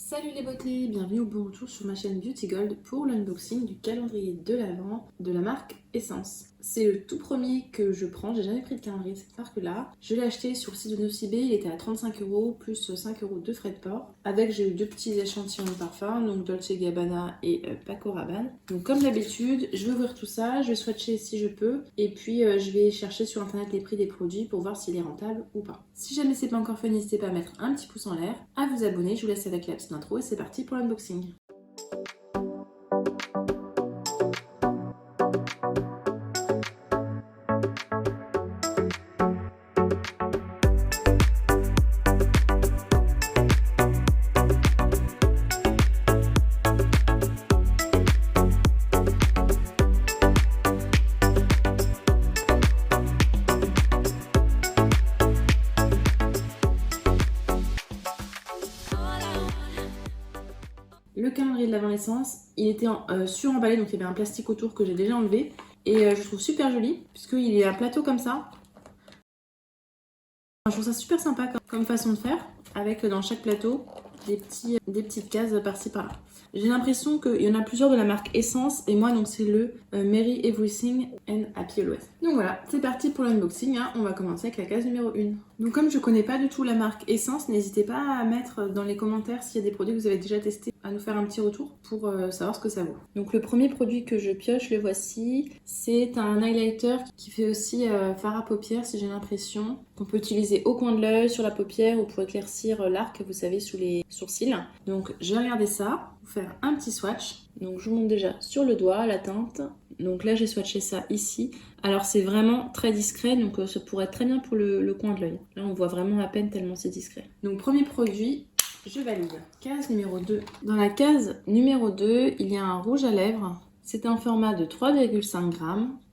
Salut les beautés, bienvenue au bon retour sur ma chaîne Beauty Gold pour l'unboxing du calendrier de l'Avent de la marque Essence. C'est le tout premier que je prends, j'ai jamais pris de calendrier de cette marque là. Je l'ai acheté sur le site de Nocibé, il était à 35 € plus 5 € de frais de port. Avec j'ai eu deux petits échantillons de parfums, donc Dolce Gabbana et Paco Rabanne. Donc comme d'habitude, je vais ouvrir tout ça, je vais swatcher si je peux, et puis je vais chercher sur internet les prix des produits pour voir s'il est rentable ou pas. Si jamais c'est pas encore fait, n'hésitez pas à mettre un petit pouce en l'air, à vous abonner, je vous laisse avec la petite intro et c'est parti pour l'unboxing. Le calendrier de l'Avent Essence, il était sur-emballé, donc il y avait un plastique autour que j'ai déjà enlevé. Et je trouve super joli, puisqu'il est à plateau comme ça. Je trouve ça super sympa comme façon de faire, avec dans chaque plateau des petites cases par-ci par-là. J'ai l'impression qu'il y en a plusieurs de la marque Essence, et moi donc c'est le Merry Everything and Happy Always. Donc voilà, c'est parti pour l'unboxing, hein. On va commencer avec la case numéro 1. Donc comme je connais pas du tout la marque Essence, n'hésitez pas à mettre dans les commentaires s'il y a des produits que vous avez déjà testés, à nous faire un petit retour pour savoir ce que ça vaut. Donc le premier produit que je pioche, le voici, c'est un highlighter qui fait aussi fard à paupières, si j'ai l'impression, qu'on peut utiliser au coin de l'œil, sur la paupière ou pour éclaircir l'arc, vous savez, sous les sourcils. Donc je vais regarder ça, vous faire un petit swatch. Donc je vous montre déjà sur le doigt la teinte. Donc là j'ai swatché ça ici. Alors c'est vraiment très discret, donc ça pourrait être très bien pour le coin de l'œil. Là on voit vraiment à peine tellement c'est discret. Donc premier produit, je valide. Case numéro 2. Dans la case numéro 2, il y a un rouge à lèvres. C'est un format de 3,5 g.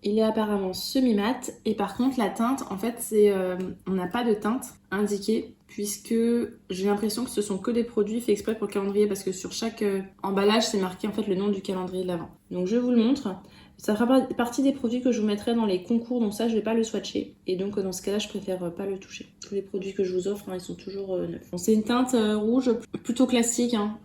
Il est apparemment semi-mat. Et par contre, la teinte, en fait, on n'a pas de teinte indiquée, puisque j'ai l'impression que ce sont que des produits faits exprès pour le calendrier, parce que sur chaque emballage, c'est marqué en fait le nom du calendrier de l'Avent. Donc je vous le montre. Ça fera partie des produits que je vous mettrai dans les concours, donc ça je vais pas le swatcher. Et donc dans ce cas-là, je préfère pas le toucher. Tous les produits que je vous offre, hein, ils sont toujours neufs. Bon, c'est une teinte rouge plutôt classique, hein.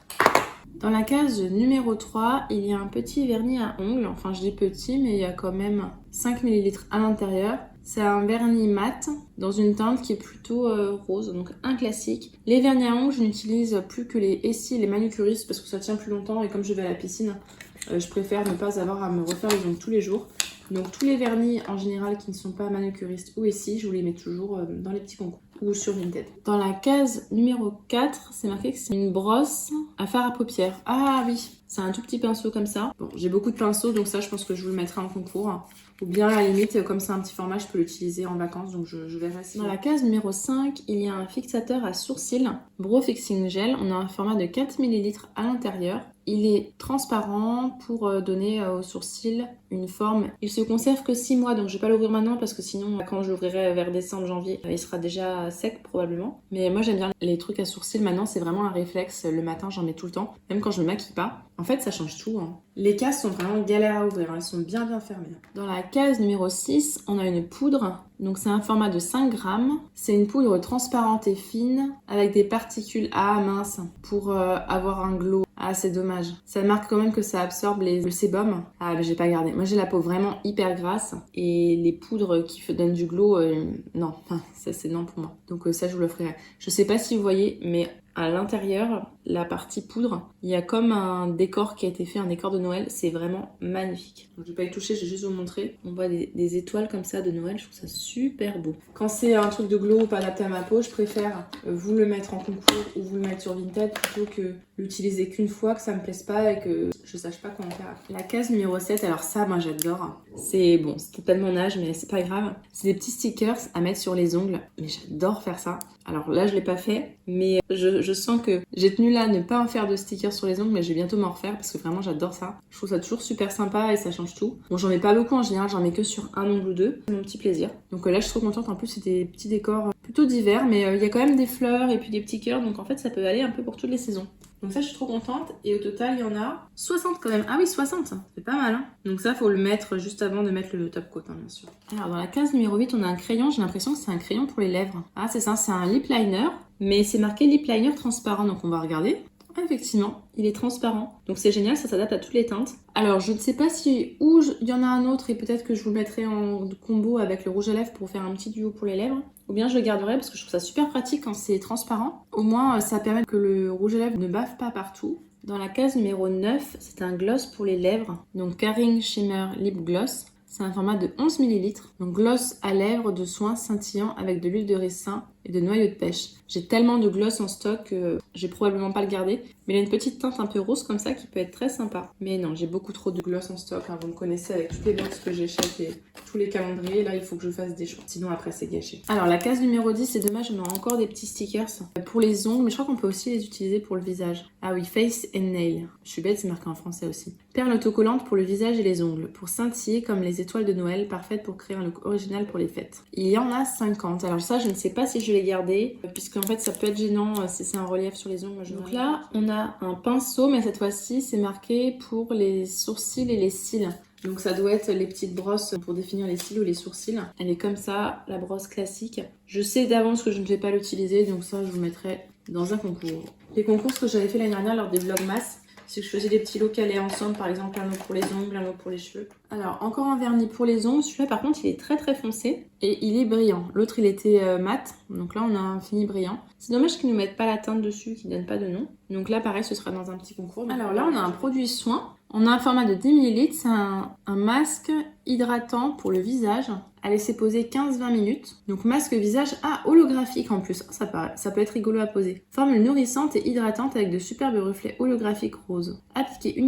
Dans la case numéro 3, il y a un petit vernis à ongles. Enfin, je dis petit, mais il y a quand même 5 ml à l'intérieur. C'est un vernis mat dans une teinte qui est plutôt rose, donc un classique. Les vernis à ongles, je n'utilise plus que les essie et les manucuristes parce que ça tient plus longtemps et comme je vais à la piscine, je préfère ne pas avoir à me refaire les ongles tous les jours. Donc tous les vernis en général qui ne sont pas manucuristes ou essie, je vous les mets toujours dans les petits concours ou sur Vinted. Dans la case numéro 4, c'est marqué que c'est une brosse à fard à paupières. Ah oui, c'est un tout petit pinceau comme ça. Bon, j'ai beaucoup de pinceaux, donc ça je pense que je vous le mettrai en concours. Ou bien à la limite, comme c'est un petit format, je peux l'utiliser en vacances, donc je verrai si... Dans la case numéro 5, il y a un fixateur à sourcils, Brow Fixing Gel. On a un format de 4 ml à l'intérieur. Il est transparent pour donner aux sourcils une forme. Il se conserve que 6 mois, donc je vais pas l'ouvrir maintenant parce que sinon, quand je l'ouvrirai vers décembre, janvier, il sera déjà sec probablement. Mais moi j'aime bien les trucs à sourcils maintenant, c'est vraiment un réflexe. Le matin, j'en mets tout le temps, même quand je me maquille pas. En fait, ça change tout, hein. Les cases sont vraiment galères à ouvrir, elles sont bien fermées. Dans la case numéro 6, on a une poudre. Donc c'est un format de 5 g. C'est une poudre transparente et fine avec des particules minces pour avoir un glow. Ah, c'est dommage. Ça marque quand même que ça absorbe le sébum. Ah, mais j'ai pas gardé. Moi, j'ai la peau vraiment hyper grasse. Et les poudres qui donnent du glow, non. Ça, c'est non pour moi. Donc ça, je vous l'offrirai. Je sais pas si vous voyez, mais à l'intérieur, la partie poudre, il y a comme un décor qui a été fait, un décor de Noël. C'est vraiment magnifique. Donc, je vais pas y toucher, je vais juste vous montrer. On voit des étoiles comme ça de Noël. Je trouve ça super beau. Quand c'est un truc de glow ou pas adapté à ma peau, je préfère vous le mettre en concours ou vous le mettre sur Vinted plutôt que l'utiliser qu'une fois, que ça me plaise pas et que je sache pas quoi en faire. La case numéro 7, alors ça, moi j'adore. C'est bon, c'est pas de mon âge, mais c'est pas grave. C'est des petits stickers à mettre sur les ongles. Mais j'adore faire ça. Alors là, je l'ai pas fait, mais je sens que j'ai tenu là à ne pas en faire de stickers sur les ongles, mais je vais bientôt m'en refaire parce que vraiment j'adore ça. Je trouve ça toujours super sympa et ça change tout. Bon, j'en mets pas beaucoup en général, j'en mets que sur un ongle ou deux. C'est mon petit plaisir. Donc là, je suis trop contente. En plus, c'est des petits décors plutôt divers, mais il y a quand même des fleurs et puis des petits cœurs. Donc en fait, ça peut aller un peu pour toutes les saisons. Donc ça, je suis trop contente. Et au total, il y en a 60 quand même. Ah oui, 60, c'est pas mal, hein. Donc ça, faut le mettre juste avant de mettre le top coat, hein, bien sûr. Alors, dans la case numéro 8, on a un crayon. J'ai l'impression que c'est un crayon pour les lèvres. Ah, c'est ça, c'est un lip liner. Mais c'est marqué lip liner transparent, donc on va regarder. Ah, effectivement, il est transparent. Donc c'est génial, ça s'adapte à toutes les teintes. Alors je ne sais pas si il y en a un autre et peut-être que je vous le mettrai en combo avec le rouge à lèvres pour faire un petit duo pour les lèvres. Ou bien je le garderai parce que je trouve ça super pratique quand c'est transparent. Au moins ça permet que le rouge à lèvres ne bave pas partout. Dans la case numéro 9, c'est un gloss pour les lèvres. Donc Caring Shimmer Lip Gloss. C'est un format de 11 ml. Donc gloss à lèvres de soin scintillant avec de l'huile de ricin et de noyaux de pêche. J'ai tellement de gloss en stock que j'ai probablement pas le garder. Mais il a une petite teinte un peu rose comme ça qui peut être très sympa. Mais non, j'ai beaucoup trop de gloss en stock. Hein. Vous me connaissez avec toutes les box que j'achète et tous les calendriers. Là, il faut que je fasse des choix. Sinon, après, c'est gâché. Alors, la case numéro 10, c'est dommage, on a encore des petits stickers pour les ongles. Mais je crois qu'on peut aussi les utiliser pour le visage. Ah oui, Face and Nail. Je suis bête, c'est marqué en français aussi. Perle autocollante pour le visage et les ongles. Pour scintiller comme les étoiles de Noël. Parfaite pour créer un look original pour les fêtes. Il y en a 50. Alors ça, je ne sais pas si je vais les garder. Puisqu'en fait, ça peut être gênant si c'est un relief sur les ongles. Donc là, on a un pinceau, mais cette fois-ci, c'est marqué pour les sourcils et les cils. Donc ça doit être les petites brosses pour définir les cils ou les sourcils. Elle est comme ça, la brosse classique. Je sais d'avance que je ne vais pas l'utiliser, donc ça, je vous mettrai dans un concours. Les concours que j'avais fait l'année dernière lors des vlogmas, c'est que je faisais des petits lots calés ensemble, par exemple un lot pour les ongles, un lot pour les cheveux. Alors encore un vernis pour les ongles, celui-là par contre il est très très foncé et il est brillant. L'autre il était mat, donc là on a un fini brillant. C'est dommage qu'ils ne mettent pas la teinte dessus, qu'ils ne donnent pas de nom. Donc là pareil ce sera dans un petit concours. Alors là on a un produit soin, on a un format de 10 ml, c'est un masque hydratant pour le visage à laisser poser 15-20 minutes. Donc masque visage holographique en plus, ça peut être rigolo à poser. Formule nourrissante et hydratante avec de superbes reflets holographiques roses. Appliqué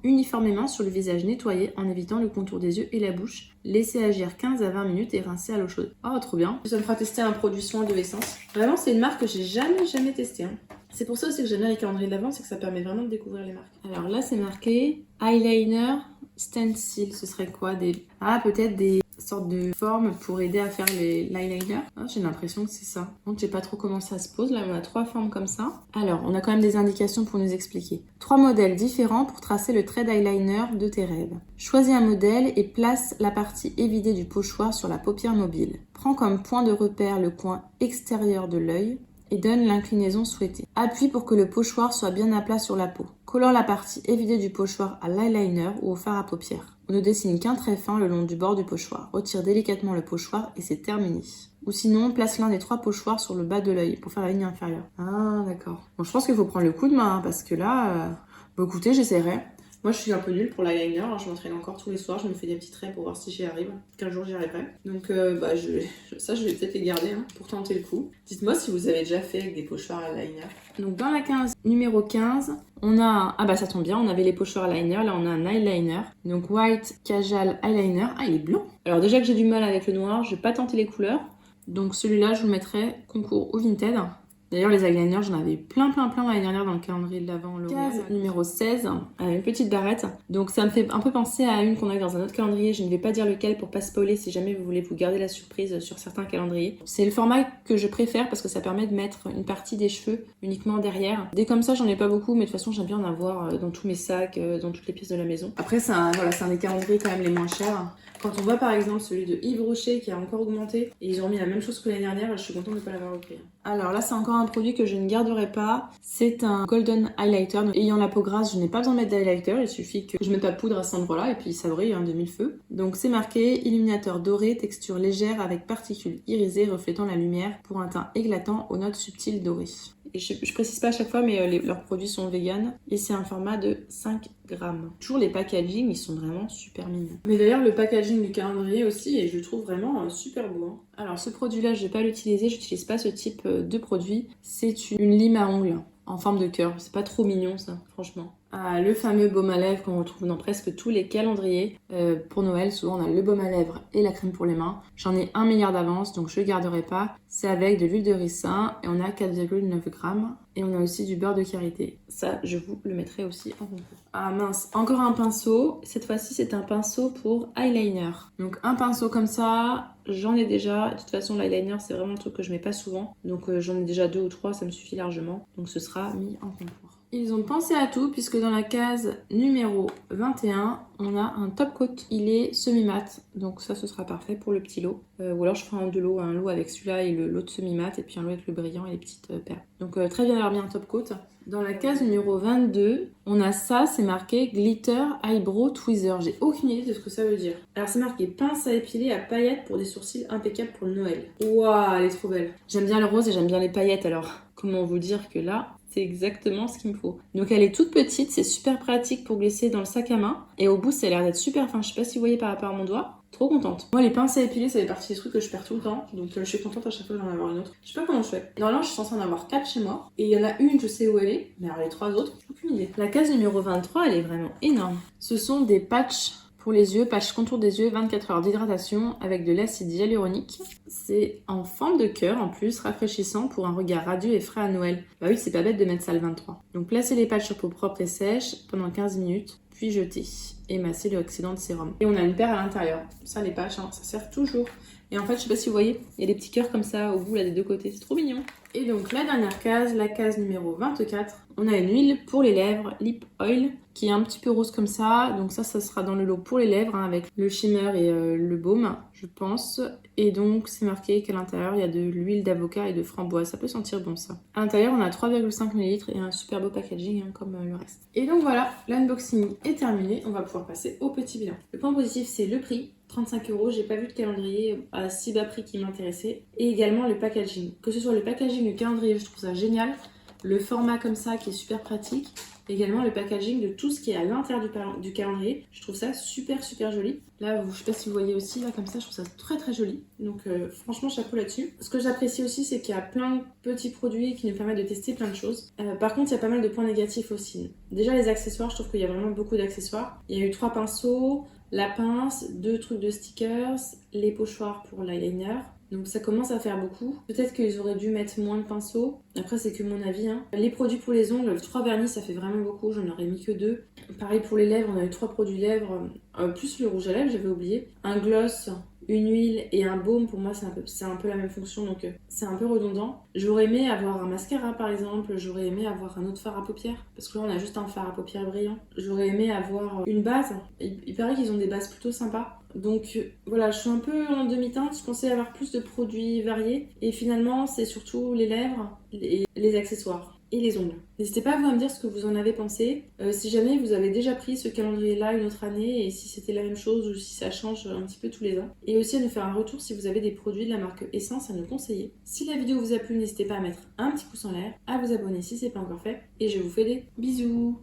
uniformément sur le visage nettoyé en évitant le contour des yeux et la bouche. Laissez agir 15 à 20 minutes et rincer à l'eau chaude. Oh trop bien. Ça me fera tester un produit soin de Essence. Vraiment c'est une marque que j'ai jamais testé. Hein. C'est pour ça aussi que j'aime bien les calendriers de l'Avent, c'est que ça permet vraiment de découvrir les marques. Alors là c'est marqué eyeliner stencil, ce serait quoi peut-être des sortes de formes pour aider à faire l'eyeliner. J'ai l'impression que c'est ça. Donc j'ai pas trop comment ça se pose. Là on a 3 formes comme ça. Alors on a quand même des indications pour nous expliquer. 3 modèles différents pour tracer le trait d'eyeliner de tes rêves. Choisis un modèle et place la partie évidée du pochoir sur la paupière mobile. Prends comme point de repère le coin extérieur de l'œil et donne l'inclinaison souhaitée. Appuie pour que le pochoir soit bien à plat sur la peau. Colore la partie évidée du pochoir à l'eyeliner ou au fard à paupières. On ne dessine qu'un trait fin le long du bord du pochoir. Retire délicatement le pochoir et c'est terminé. Ou sinon, place l'un des 3 pochoirs sur le bas de l'œil pour faire la ligne inférieure. Ah, d'accord. Bon, je pense qu'il faut prendre le coup de main, hein, parce que là... Bon, écoutez, j'essaierai. Moi, je suis un peu nulle pour l'eyeliner. Alors, je m'entraîne encore tous les soirs. Je me fais des petits traits pour voir si j'y arrive. Qu'un jour, j'y arriverai. Donc, je vais peut-être les garder hein, pour tenter le coup. Dites-moi si vous avez déjà fait avec des pochoirs à eyeliner. Donc, dans la numéro 15, on a... Ah bah, ça tombe bien. On avait les pochoirs à eyeliner. Là, on a un eyeliner. Donc, White Casual Eyeliner. Ah, il est blanc. Alors, déjà que j'ai du mal avec le noir, je vais pas tenter les couleurs. Donc, celui-là, je vous le mettrai concours ou Vinted. D'ailleurs, les eyeliners, j'en avais plein l'année dernière dans le calendrier de l'Avent. Case numéro 16, une petite barrette. Donc ça me fait un peu penser à une qu'on a dans un autre calendrier. Je ne vais pas dire lequel pour pas spoiler si jamais vous voulez vous garder la surprise sur certains calendriers. C'est le format que je préfère parce que ça permet de mettre une partie des cheveux uniquement derrière. Des comme ça, j'en ai pas beaucoup, mais de toute façon, j'aime bien en avoir dans tous mes sacs, dans toutes les pièces de la maison. Après, c'est un des calendriers quand même les moins chers. Quand on voit par exemple celui de Yves Rocher qui a encore augmenté et ils ont mis la même chose que l'année dernière, je suis contente de ne pas l'avoir repris. Alors là c'est encore un produit que je ne garderai pas, c'est un Golden Highlighter. Donc, ayant la peau grasse, je n'ai pas besoin de mettre d'highlighter, il suffit que je mette la poudre à cet endroit-là et puis ça brille de mille feux. Donc c'est marqué illuminateur doré, texture légère avec particules irisées reflétant la lumière pour un teint éclatant aux notes subtiles dorées. Et je précise pas à chaque fois, mais leurs produits sont vegan et c'est un format de 5 grammes. Toujours les packaging, ils sont vraiment super mignons. Mais d'ailleurs, le packaging du calendrier aussi, et je le trouve vraiment super beau. Hein. Alors, ce produit-là, je vais pas l'utiliser, j'utilise pas ce type de produit. C'est une lime à ongles en forme de cœur. C'est pas trop mignon, ça, franchement. Le fameux baume à lèvres qu'on retrouve dans presque tous les calendriers. Pour Noël, souvent on a le baume à lèvres et la crème pour les mains. J'en ai 1 milliard d'avance, donc je le garderai pas. C'est avec de l'huile de ricin et on a 4,9 grammes. Et on a aussi du beurre de karité. Ça, je vous le mettrai aussi en concours. Ah mince, encore un pinceau. Cette fois-ci, c'est un pinceau pour eyeliner. Donc un pinceau comme ça, j'en ai déjà. De toute façon, l'eyeliner, c'est vraiment un truc que je mets pas souvent. Donc j'en ai déjà 2 ou 3, ça me suffit largement. Donc ce sera mis en concours. Ils ont pensé à tout puisque dans la case numéro 21, on a un top coat. Il est semi-mat, donc ça ce sera parfait pour le petit lot. Ou alors je ferai un lot avec celui-là et l'autre semi-mat et puis un lot avec le brillant et les petites perles. Donc très bien d'avoir mis un top coat. Dans la case numéro 22, on a ça, c'est marqué Glitter Eyebrow Tweezer. J'ai aucune idée de ce que ça veut dire. Alors c'est marqué pince à épiler à paillettes pour des sourcils impeccables pour le Noël. Waouh, elle est trop belle. J'aime bien le rose et j'aime bien les paillettes, alors comment vous dire que là, c'est exactement ce qu'il me faut. Donc elle est toute petite, c'est super pratique pour glisser dans le sac à main. Et au bout, ça a l'air d'être super fin. Je sais pas si vous voyez par rapport à mon doigt. Trop contente. Moi, les pinces à épiler, ça fait partie des trucs que je perds tout le temps. Donc je suis contente à chaque fois d'en avoir une autre. Je sais pas comment je fais. Normalement, je suis censée en avoir 4 chez moi. Et il y en a une, je sais où elle est. Mais alors les 3 autres, aucune idée. La case numéro 23, elle est vraiment énorme. Ce sont des patchs pour les yeux, patch contour des yeux, 24 heures d'hydratation avec de l'acide hyaluronique. C'est en forme de cœur en plus, rafraîchissant pour un regard radieux et frais à Noël. Bah oui, c'est pas bête de mettre ça le 23. Donc placez les patchs sur peau propre et sèche pendant 15 minutes, puis jetez et massez le excédent de sérum. Et on a une paire à l'intérieur. Ça, les patchs, hein, ça sert toujours. Et en fait, je sais pas si vous voyez, il y a des petits cœurs comme ça au bout là des deux côtés. C'est trop mignon. Et donc la dernière case, la case numéro 24, on a une huile pour les lèvres, Lip Oil, qui est un petit peu rose comme ça. Donc ça sera dans le lot pour les lèvres, hein, avec le shimmer et le baume, je pense. Et donc c'est marqué qu'à l'intérieur, il y a de l'huile d'avocat et de framboise. Ça peut sentir bon ça. À l'intérieur, on a 3,5 ml et un super beau packaging, hein, comme le reste. Et donc voilà, l'unboxing est terminé. On va pouvoir passer au petit bilan. Le point positif, c'est le prix. 35 €, j'ai pas vu de calendrier à si bas prix qui m'intéressait. Et également le packaging. Que ce soit le packaging, le calendrier, je trouve ça génial. Le format comme ça qui est super pratique. Également le packaging de tout ce qui est à l'intérieur du calendrier. Je trouve ça super joli. Là, je sais pas si vous voyez aussi, là comme ça, je trouve ça très joli. Donc franchement, chapeau là-dessus. Ce que j'apprécie aussi, c'est qu'il y a plein de petits produits qui nous permettent de tester plein de choses. Par contre, il y a pas mal de points négatifs aussi. Déjà, les accessoires, je trouve qu'il y a vraiment beaucoup d'accessoires. Il y a eu 3 pinceaux, la pince, 2 trucs de stickers, les pochoirs pour l'eyeliner. Donc ça commence à faire beaucoup. Peut-être qu'ils auraient dû mettre moins de pinceaux. Après, c'est que mon avis, hein. Les produits pour les ongles, 3 vernis, ça fait vraiment beaucoup. J'en aurais mis que 2. Pareil pour les lèvres, on a eu 3 produits lèvres. Plus le rouge à lèvres, j'avais oublié. Un gloss, une huile et un baume. Pour moi, c'est un peu la même fonction. Donc c'est un peu redondant. J'aurais aimé avoir un mascara, par exemple. J'aurais aimé avoir un autre fard à paupières. Parce que là, on a juste un fard à paupières brillant. J'aurais aimé avoir une base. Il paraît qu'ils ont des bases plutôt sympas. Donc voilà, je suis un peu en demi-teinte, je pensais avoir plus de produits variés et finalement c'est surtout les lèvres, les accessoires et les ongles. N'hésitez pas à me dire ce que vous en avez pensé, si jamais vous avez déjà pris ce calendrier-là une autre année et si c'était la même chose ou si ça change un petit peu tous les ans. Et aussi à nous faire un retour si vous avez des produits de la marque Essence à nous conseiller. Si la vidéo vous a plu, n'hésitez pas à mettre un petit pouce en l'air, à vous abonner si ce n'est pas encore fait et je vous fais des bisous.